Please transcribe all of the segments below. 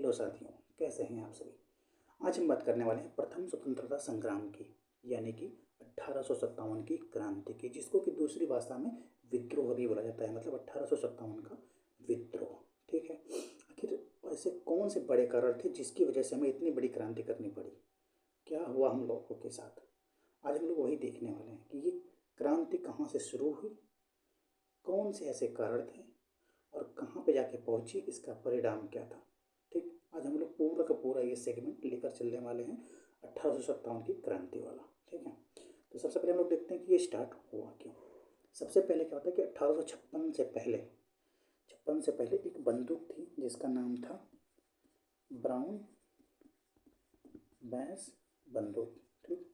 Hello साथियों, कैसे हैं आप सभी। आज हम बात करने वाले हैं प्रथम स्वतंत्रता संग्राम की, यानी कि 1857 की क्रांति की, जिसको कि दूसरी भाषा में विद्रोह भी बोला जाता है। मतलब 1857 का विद्रोह। ठीक है। आखिर ऐसे कौन से बड़े कारण थे जिसकी वजह से हमें इतनी बड़ी क्रांति करनी पड़ी? क्या हुआ हम लोगों के साथ? आज हम लोग वही देखने वाले हैं कि ये क्रांति कहाँ से शुरू हुई, कौन से ऐसे कारण थे और कहाँ पे जाके पहुंची, इसका परिणाम क्या था। ठीक, आज हम लोग पूरा का पूरा ये सेगमेंट लेकर चलने वाले हैं 1857 की क्रांति वाला। ठीक है। तो सबसे पहले हम लोग देखते हैं कि ये स्टार्ट हुआ क्यों। सबसे पहले क्या होता है कि 1856 से पहले, 56 से पहले एक बंदूक थी जिसका नाम था ब्राउन बैस बंदूक। ठीक,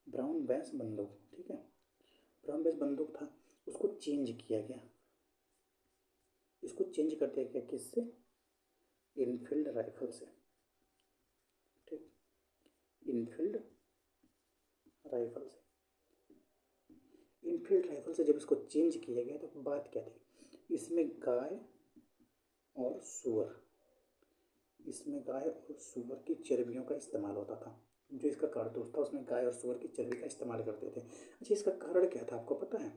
ब्राउन बैस बंदूक। ठीक है, ब्राउन बैस बंदूक था, उसको चेंज किया गया। इसको चेंज कर दिया गया किससे? इनफील्ड राइफल से। ठीक, इनफील्ड राइफल से। इनफील्ड राइफल से जब इसको चेंज किया गया तो बात क्या थी, इसमें गाय और सुअर, इसमें गाय और सुअर की चर्बियों का इस्तेमाल होता था। जो इसका कारतूस था उसमें गाय और सुअर की चर्बी का इस्तेमाल करते थे। अच्छा, इसका कारण क्या था आपको पता है?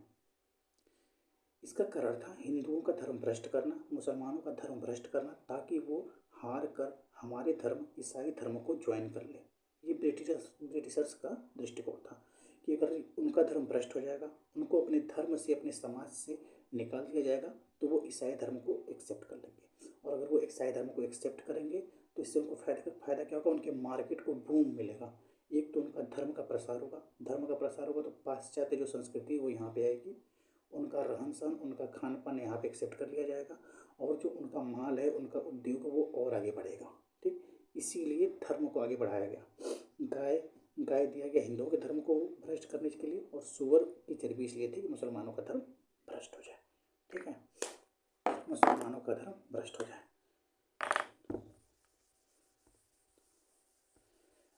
इसका कारण था हिंदुओं का धर्म भ्रष्ट करना, मुसलमानों का धर्म भ्रष्ट करना, ताकि वो हार कर हमारे धर्म ईसाई धर्म को ज्वाइन कर ले। ये ब्रिटिशर्स का दृष्टिकोण था कि अगर उनका धर्म भ्रष्ट हो जाएगा, उनको अपने धर्म से, अपने समाज से निकाल दिया जाएगा, तो वो ईसाई धर्म को एक्सेप्ट कर लेंगे। और अगर वो ईसाई धर्म को एक्सेप्ट करेंगे तो इससे उनको फ़ायदा क्या होगा? उनके मार्केट को बूम मिलेगा। एक तो उनका धर्म का प्रसार होगा, धर्म का प्रसार होगा तो पाश्चात्य जो संस्कृति है वो यहाँ पे आएगी, उनका रहन सहन, उनका खान पान यहाँ पे एक्सेप्ट कर लिया जाएगा, और जो उनका माल है, उनका उद्योग वो और आगे बढ़ेगा। ठीक, इसीलिए धर्म को आगे बढ़ाया गया। गाय दिया गया हिंदुओं के धर्म को भ्रष्ट करने के लिए, और सुअर की चर्बी इसलिए थी कि मुसलमानों का धर्म भ्रष्ट हो जाए। ठीक है, मुसलमानों का धर्म भ्रष्ट हो जाए।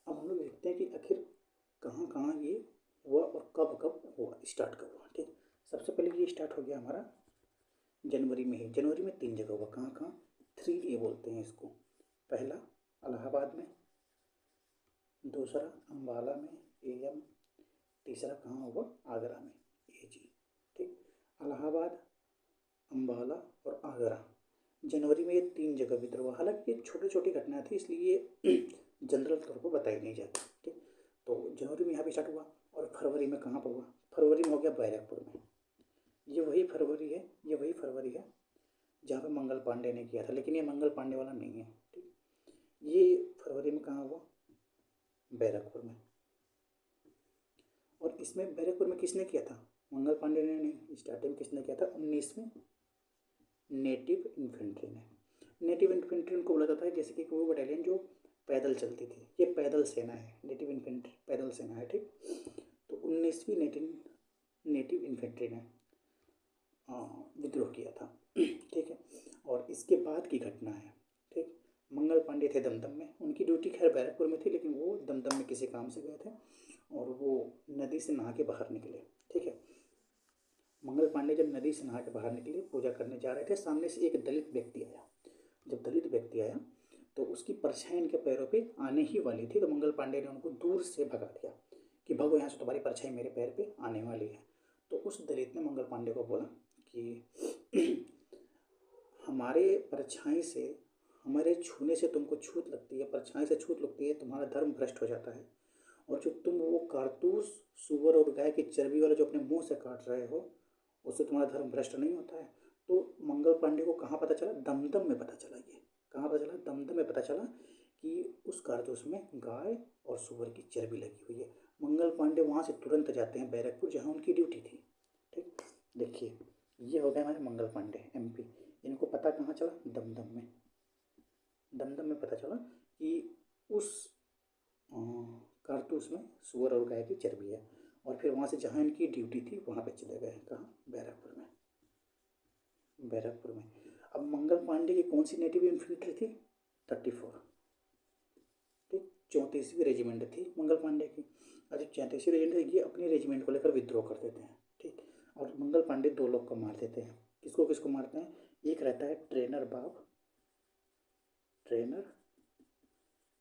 अब हम लोग देखते हैं कि आखिर कहाँ कहाँ ये हुआ और कब कब हुआ, स्टार्ट कब हुआ। ठीक, सबसे पहले ये स्टार्ट हो गया हमारा जनवरी में ही। जनवरी में 3 जगह हुआ। कहाँ कहाँ? 3A बोलते हैं इसको। पहला इलाहाबाद में, दूसरा अम्बाला में AM, तीसरा कहाँ हुआ? आगरा में AG। ठीक, इलाहाबाद, अम्बाला और आगरा। जनवरी में ये 3 जगह विद्रोह हुआ। हालांकि ये छोटी छोटी घटना थी, इसलिए ये जनरल तौर पर बताई नहीं जाती। ठीक, तो जनवरी में यहाँ पे स्टार्ट हुआ। और फरवरी में कहाँ पर हुआ? फरवरी में हो गया बैरकपुर में। ये वही फरवरी है जहाँ पे मंगल पांडे ने किया था, लेकिन ये मंगल पांडे वाला नहीं है। ठीक, ये फरवरी में कहाँ हुआ? बैरकपुर में। और इसमें बैरकपुर में किसने किया था? मंगल पांडे ने नहीं। स्टार्टिंग किसने किया था? 19वीं नेटिव इन्फेंट्री ने। नेटिव इन्फेंट्री उनको बोला जाता है जैसे कि वो बटालियन जो पैदल चलती थी। ये पैदल सेना है, नेटिव इन्फेंट्री पैदल सेना है। ठीक, तो 19वीं नेटिव इन्फेंट्री ने विद्रोह किया था। ठीक है, और इसके बाद की घटना है। ठीक, मंगल पांडे थे दमदम में, उनकी ड्यूटी खैर बैरकपुर में थी, लेकिन वो दमदम में किसी काम से गए थे और वो नदी से नहा के बाहर निकले। ठीक है, मंगल पांडे जब नदी से नहा के बाहर निकले, पूजा करने जा रहे थे, सामने से एक दलित व्यक्ति आया। जब दलित व्यक्ति आया तो उसकी परछाई इनके पैरों पे आने ही वाली थी, तो मंगल पांडे ने उनको दूर से भगा दिया कि भगो यहाँ से, तुम्हारी परछाई मेरे पैर पे आने वाली है। तो उस दलित ने मंगल पांडे को बोला कि हमारे परछाई से, हमारे छूने से तुमको छूत लगती है, परछाई से छूत लगती है, तुम्हारा धर्म भ्रष्ट हो जाता है। और जो तुम वो कारतूस सुअर और गाय की चर्बी वाला जो अपने मुंह से काट रहे हो, उससे तुम्हारा धर्म भ्रष्ट नहीं होता है। तो मंगल पांडे को कहाँ पता चला? दमदम में पता चला। ये कहाँ पता चला? दमदम में पता चला कि उस कारतूस में गाय और सुअर की चर्बी लगी हुई है। मंगल पांडे वहाँ से तुरंत जाते हैं बैरकपुर, जहाँ उनकी ड्यूटी थी। ठीक, देखिए ये हो गए हमारे मंगल पांडे MP। इनको पता कहाँ चला? दमदम में। दमदम में पता चला कि उस कारतूस में सुअर और गाय की चर्बी है, और फिर वहाँ से जहाँ इनकी ड्यूटी थी वहाँ पे चले गए। कहाँ? बैरकपुर में। बैरकपुर में। अब मंगल पांडे की कौन सी नेटिव इन्फेंट्री थी? 34। ठीक, 34वीं रेजिमेंट थी मंगल पांडे की। और 34वीं रेजिमेंट, ये अपनी रेजिमेंट को लेकर विद्रोह कर देते हैं। ठीक, और मंगल पांडे 2 लोग को मार देते हैं। किसको किसको मारते हैं? एक रहता है ट्रेनर बाब, ट्रेनर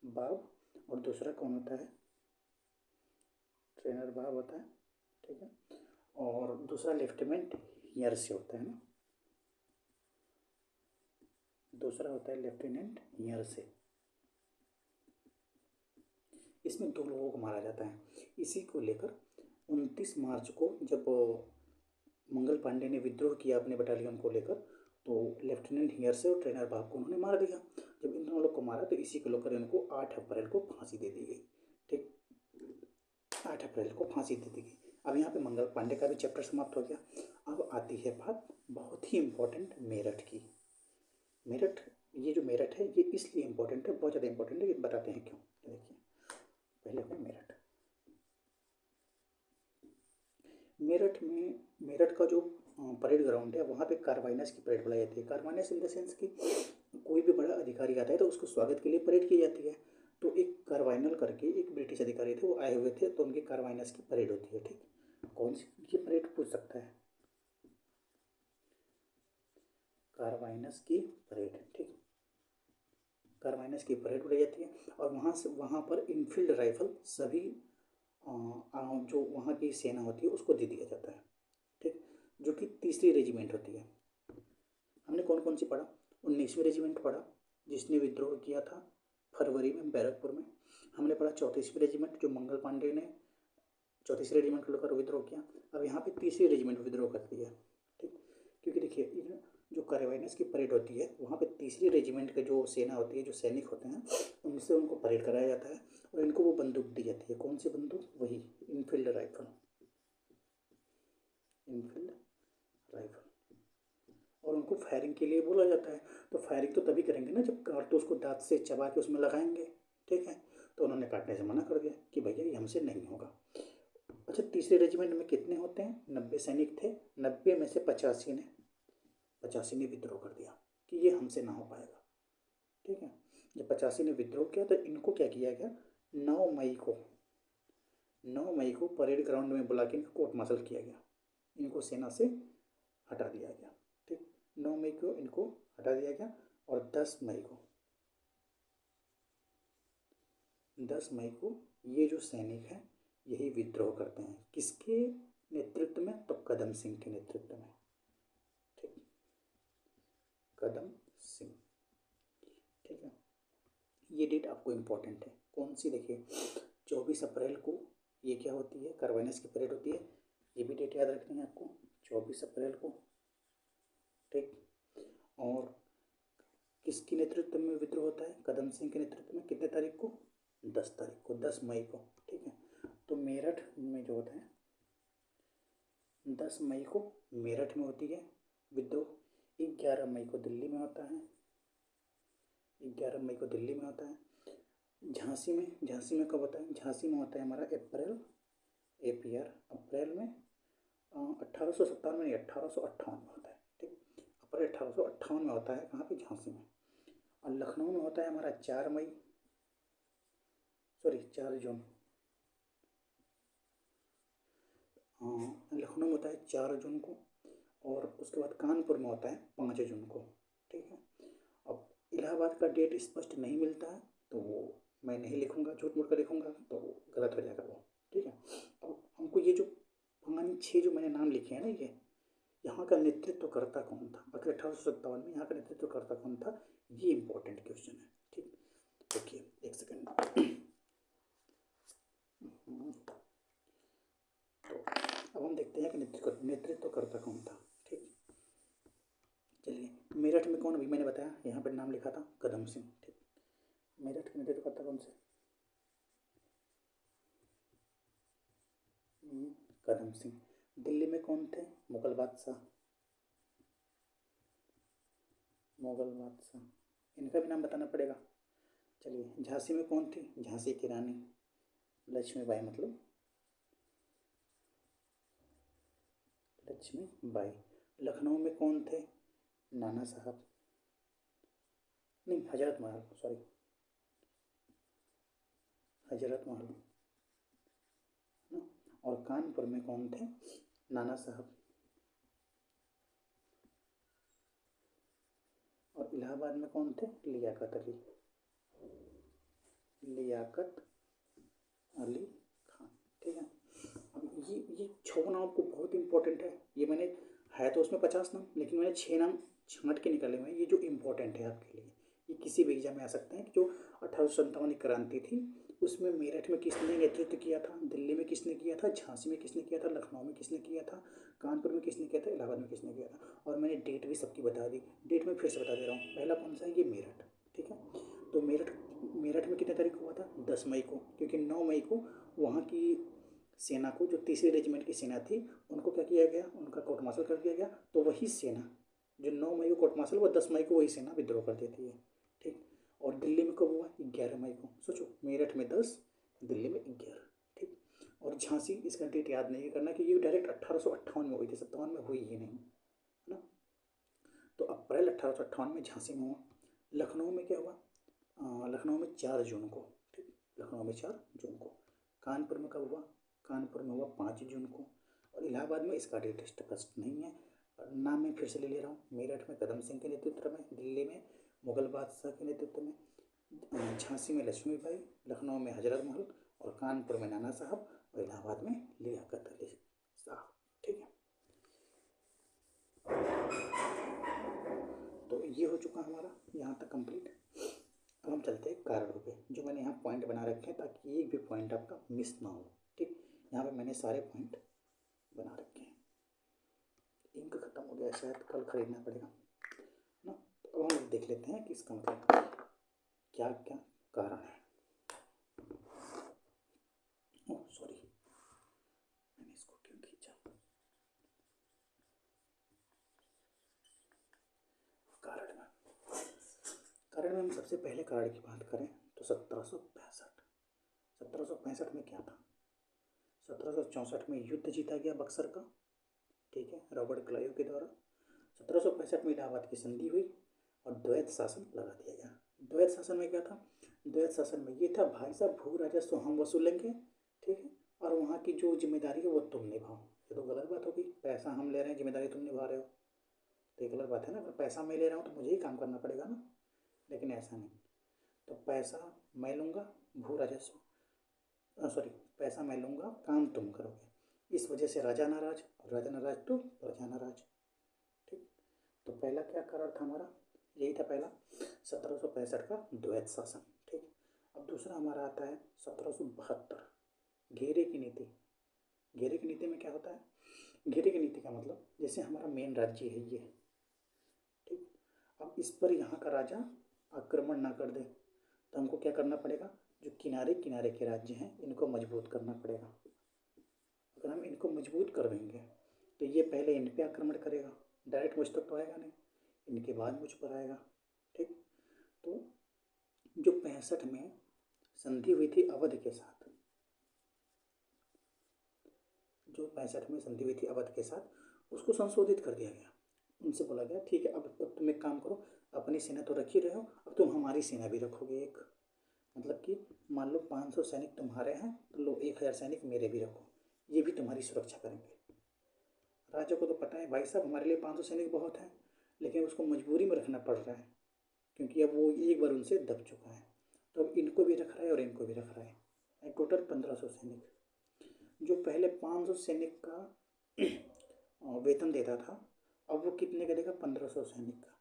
बाब, और दूसरा कौन होता है, ट्रेनर बाब होता है, ठीक है। और दूसरा लेफ्टिनेंट हियर से होता है ना, दूसरा होता है लेफ्टिनेंट हियर से। इसमें 2 लोगों को मारा जाता है। इसी को लेकर 29 मार्च को जब मंगल पांडे ने विद्रोह किया अपने बटालियन को लेकर, तो लेफ्टिनेंट हियर से और ट्रेनर बाब को उन्होंने मार दिया। जब इन दोनों लोग को मारा तो इसी को लेकर इनको 8 अप्रैल को फांसी दे दी गई, ठीक, 8 अप्रैल को फांसी दे दी गई। अब यहाँ पे मंगल पांडे का भी चैप्टर समाप्त हो गया। अब आती है बात बहुत ही इम्पोर्टेंट मेरठ की। मेरठ, ये जो मेरठ है ये इसलिए इम्पोर्टेंट है, बहुत ज़्यादा इम्पोर्टेंट है, ये बताते हैं क्यों। देखिए पहले है मेरठ। मेरठ में, मेरठ का जो परेड ग्राउंड है वहाँ पे कार्बाइनस की परेड बुलाई जाती है। कार्बाइनस इन द सेंस कि कोई भी बड़ा अधिकारी आता है तो उसको स्वागत के लिए परेड की जाती है। तो एक कार्बाइनल करके एक ब्रिटिश अधिकारी थे, वो आए हुए थे, तो उनकी कार्बाइनस की परेड होती है, ठीक। कौन सी ये परेड पूछ सकता है, कार्बाइनस की परेड, ठीक, कार्बाइनस की परेड बुलाई जाती है। और वहाँ से, वहाँ पर इनफील्ड राइफल सभी जो वहाँ की सेना होती है उसको दे दिया जाता है, ठीक, जो कि 3री रेजिमेंट होती है। हमने कौन कौन सी पढ़ा, 19वीं रेजिमेंट पढ़ा जिसने विद्रोह किया था फरवरी में बैरकपुर में। हमने पढ़ा 34वीं रेजिमेंट जो मंगल पांडे ने 34वीं रेजिमेंट को लेकर विद्रोह किया। अब यहाँ पे 3री रेजिमेंट विद्रोह करती है, ठीक, क्योंकि देखिए जो कार्बाइनस की परेड होती है वहाँ पे 3री रेजिमेंट के जो सेना होती है, जो सैनिक होते हैं, उनसे उनको परेड कराया जाता है और इनको वो बंदूक दी जाती है। कौन सी बंदूक, वही इनफील्ड राइफल, इनफील्ड राइफल। और उनको फायरिंग के लिए बोला जाता है। तो फायरिंग तो तभी करेंगे ना जब कारतूस को दांत से चबा के उसमें लगाएंगे, ठीक है। तो उन्होंने काटने से मना कर दिया कि भैया ये हमसे नहीं होगा। अच्छा, 3रे रेजिमेंट में कितने होते हैं, 90 सैनिक थे। 90 में से 85 ने विद्रोह कर दिया कि ये हमसे ना हो पाएगा, ठीक है। जब 85 ने विद्रोह किया तो इनको क्या किया गया, 9 मई को परेड ग्राउंड में बुला के इनको कोर्ट मार्शल किया गया, इनको सेना से हटा दिया गया, ठीक। 9 मई को इनको हटा दिया गया और 10 मई को ये जो सैनिक हैं यही विद्रोह करते हैं। किसके नेतृत्व में, तो कदम सिंह के नेतृत्व में, ठीक, कदम सिंह, ठीक है। ये डेट आपको इम्पोर्टेंट है, कौन सी, देखिए 24 अप्रैल को ये क्या होती है, कार्बाइनस की परेड होती है। ये भी डेट याद रखनी है आपको, 24 अप्रैल को, ठीक। और किसके नेतृत्व में विद्रोह होता है, कदम सिंह के नेतृत्व में। कितने तारीख को, 10 तारीख को, 10 मई को, ठीक है। तो मेरठ में जो होता है 10 मई को मेरठ में होती है विद्रोह। 11 मई को दिल्ली में होता है, 11 मई को दिल्ली में होता है। झांसी में कब होता है, झांसी में होता है हमारा अप्रैल में 1857 में, 1858 में होता है, ठीक। अप्रैल 1858 में होता है, कहाँ पे, झांसी में। और लखनऊ में होता है हमारा 4 जून, लखनऊ में होता है 4 जून को। और उसके बाद कानपुर में होता है 5 जून को, ठीक है। अब इलाहाबाद का डेट स्पष्ट नहीं मिलता है तो वो मैं नहीं लिखूंगा, झूठ मूठ कर लिखूंगा तो गलत हो जाएगा वो, ठीक है। अब हमको ये जो 5-6 जो मैंने नाम लिखे हैं ना, ये यहाँ का नेतृत्व करता कौन था, आखिर 1857 में यहाँ का नेतृत्व करता कौन था, ये इंपॉर्टेंट क्वेश्चन है, ठीक। देखिए एक सेकेंड। तो अब हम देखते हैं कि नेतृत्व करता कौन था, ठीक। चलिए, मेरठ में कौन, अभी मैंने बताया यहाँ पर नाम लिखा था कदम सिंह, ठीक। मेरठ का नेतृत्व करता कौन से, कदम सिंह। दिल्ली में कौन थे, मुगल बादशाह, इनका भी नाम बताना पड़ेगा। चलिए, झांसी में कौन थी, झांसी की रानी लक्ष्मीबाई, मतलब लक्ष्मीबाई। लखनऊ में कौन थे, नाना साहब, नहीं हजरत महल, सॉरी हजरत महल, है ना। और कानपुर में कौन थे, नाना साहब। और इलाहाबाद में कौन थे, लियाकत अली। लियाकत अली खान। ठीक है, अब ये 6 नाम आपको बहुत इंपॉर्टेंट है। ये मैंने है तो उसमें 50 नाम, लेकिन मैंने 6 नाम छांट के निकाले हुए हैं, ये जो इम्पोर्टेंट है आपके लिए। ये किसी भी एग्जाम में आ सकते हैं कि जो 1857 की क्रांति थी उसमें मेरठ में किसने नेतृत्व किया था, दिल्ली में किसने किया था, झांसी में किसने किया था, लखनऊ में किसने किया था, कानपुर में किसने किया था, इलाहाबाद में किसने किया था। और मैंने डेट भी सबकी बता दी। डेट मैं फिर से बता दे रहा हूँ। पहला कौन सा है, ये मेरठ। ठीक है, तो मेरठ मेरठ में कितने तारीख को हुआ था, 10 मई को, क्योंकि 9 मई को वहाँ की सेना को, जो 3री रेजिमेंट की सेना थी, उनको क्या किया गया, उनका कोर्ट मार्शल कर दिया गया। तो वही सेना जो 9 मई को कोर्ट मार्शल हुआ, 10 मई को वही सेना विद्रोह कर देती है। ठीक, और दिल्ली में कब हुआ, 11 मई को। सोचो, मेरठ में 10, दिल्ली में 11। ठीक, और झांसी, इसका डेट याद नहीं करना कि ये डायरेक्ट 1858 में हुई थी, 57 में हुई ही नहीं, है ना। तो अप्रैल 1858 में झांसी में हुआ। लखनऊ में क्या हुआ, लखनऊ में 4 जून को। ठीक, लखनऊ में 4 जून को। कानपुर में कब हुआ, कानपुर में हुआ 5 जून को। और इलाहाबाद में इसका डेट स्पष्ट नहीं है, नाम मैं फिर से ले ले रहा हूँ। मेरठ में कदम सिंह के नेतृत्व में, दिल्ली में मुगल बादशाह के नेतृत्व में, झांसी में लक्ष्मीबाई, लखनऊ में हजरत महल, और कानपुर में नाना साहब, और इलाहाबाद में लियाकत अली साहब। ठीक है, तो ये हो चुका हमारा यहाँ तक कंप्लीट। अब हम चलते हैं कारणों पे, जो मैंने यहाँ पॉइंट बना रखे हैं ताकि एक भी पॉइंट आपका मिस ना हो। ठीक, यहाँ पे मैंने सारे पॉइंट बना रखे हैं। इंक खत्म हो गया, शायद कल खरीदना पड़ेगा ना। तो अब हम देख लेते हैं कि इसका मतलब क्या क्या कारण है। ओह सॉरी, मैंने इसको क्यों खींचा। कारण में हम सबसे पहले कारण की बात करें तो 1765 में क्या था। 1764 में युद्ध जीता गया बक्सर का। ठीक है, रॉबर्ट क्लाइव के द्वारा। 1765 में इलाहाबाद की संधि हुई और द्वैत शासन लगा दिया गया। द्वैत शासन में क्या था, द्वैत शासन में ये था, भाई साहब भू राजस्व हम वसूलेंगे, ठीक है, और वहाँ की जो जिम्मेदारी है वो तुम निभाओ। ये तो गलत बात होगी, पैसा हम ले रहे हैं, जिम्मेदारी तुम निभा रहे हो, तो ये गलत बात है ना। अगर पैसा मैं ले रहा हूँ तो मुझे ही काम करना पड़ेगा ना, लेकिन ऐसा नहीं। तो पैसा मैं लूँगा, भू राजस्व, सॉरी, पैसा मैं लूँगा, काम तुम करोगे। इस वजह से राजा नाराज, और राजा नाराज तो प्रजा नाराज। ठीक, तो पहला क्या कारण था हमारा, यही था पहला, 1765 का द्वैत शासन। ठीक, अब दूसरा हमारा आता है 1772, घेरे की नीति। घेरे की नीति में क्या होता है, घेरे की नीति का मतलब जैसे हमारा मेन राज्य है ये, ठीक, अब इस पर यहाँ का राजा आक्रमण ना कर दे, तो हमको क्या करना पड़ेगा, जो किनारे किनारे के राज्य हैं इनको मजबूत करना पड़ेगा। अगर हम इनको मजबूत कर देंगे तो ये पहले इन पे आक्रमण करेगा, डायरेक्ट मुझ तक तो आएगा नहीं, इनके बाद मुझ पर आएगा। ठीक, तो जो 65 में संधि हुई थी अवध के साथ, जो 65 में संधि हुई थी अवध के साथ, उसको संशोधित कर दिया गया। उनसे बोला गया ठीक है, अब तुम एक काम करो, अपनी सेना तो रख ही रहे हो, अब तुम हमारी सेना भी रखोगे एक, मतलब कि मान लो 500 सैनिक तुम्हारे हैं तो लो 1000 सैनिक मेरे भी रखो, ये भी तुम्हारी सुरक्षा करेंगे। राजा को तो पता है भाई साहब हमारे लिए 500 सैनिक बहुत हैं, लेकिन उसको मजबूरी में रखना पड़ रहा है क्योंकि अब वो एक बार उनसे दब चुका है, तो अब इनको भी रख रहा है और इनको भी रख रहा है, टोटल 1500 सैनिक। जो पहले 500 सैनिक का वेतन देता था, अब वो कितने का देगा, 1500 सैनिक का।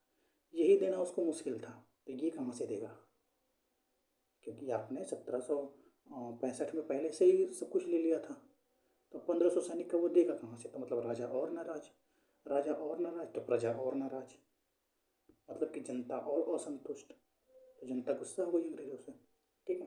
यही देना उसको मुश्किल था, तो ये कहाँ से देगा, क्योंकि आपने 1765 में पहले से ही सब कुछ ले लिया था, तो 1500 सैनिक का वो देगा कहाँ से। तो मतलब राजा और नाराज, राजा और नाराज तो प्रजा और नाराज, मतलब कि जनता और असंतुष्ट, तो जनता गुस्सा हो गई अंग्रेजों से। ठीक है,